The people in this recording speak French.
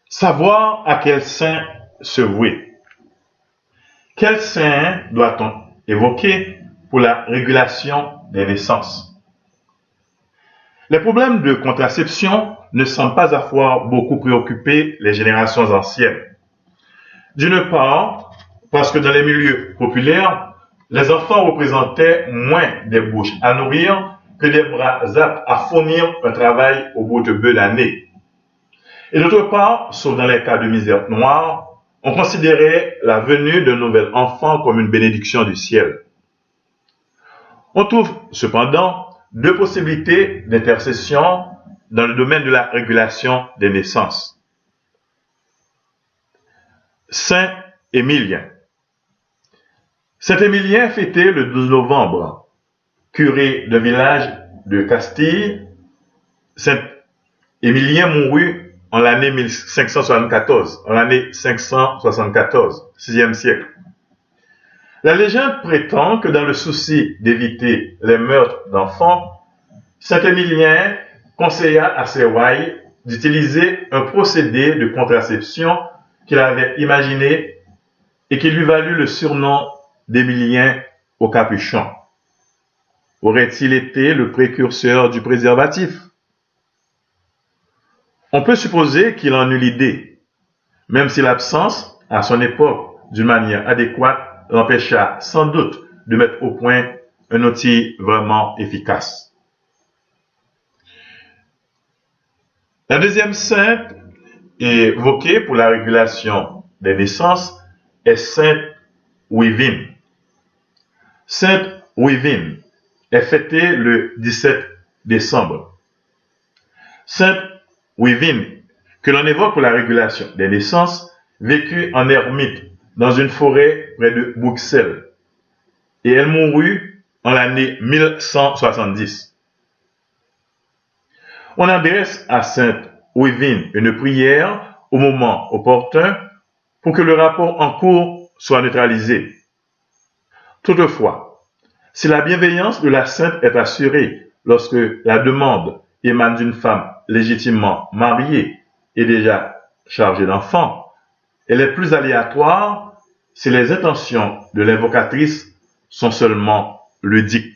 Savoir à quel saint se vouer. Quel saint doit-on évoquer pour la régulation des naissances? Les problèmes de contraception ne semblent pas avoir beaucoup préoccupé les générations anciennes. D'une part, parce que dans les milieux populaires, les enfants représentaient moins des bouches à nourrir que des bras aptes à fournir un travail au bout de peu d'années. Et d'autre part, sauf dans les cas de misère noire, on considérait la venue d'un nouvel enfant comme une bénédiction du ciel. On trouve cependant deux possibilités d'intercession dans le domaine de la régulation des naissances. Saint Émilien. Saint Émilien fêté le 12 novembre, curé d'un village de Castille. Saint Émilien mourut en l'année 574, 6e siècle. La légende prétend que dans le souci d'éviter les meurtres d'enfants, Saint Émilien conseilla à ses ouailles d'utiliser un procédé de contraception qu'il avait imaginé et qui lui valut le surnom d'Émilien au capuchon. Aurait-il été le précurseur du préservatif? On peut supposer qu'il en eut l'idée, même si l'absence, à son époque, d'une manière adéquate, l'empêcha sans doute de mettre au point un outil vraiment efficace. La deuxième sainte évoquée pour la régulation des naissances est Sainte Wivine. Sainte Wivine est fêtée le 17 décembre. Sainte Wivine, que l'on évoque pour la régulation des naissances, vécut en ermite dans une forêt près de Bruxelles, et elle mourut en l'année 1170. On adresse à Sainte Wivine une prière au moment opportun pour que le rapport en cours soit neutralisé. Toutefois, si la bienveillance de la sainte est assurée lorsque la demande émane d'une femme légitimement mariée et déjà chargée d'enfants, elle est plus aléatoire si les intentions de l'invocatrice sont seulement ludiques.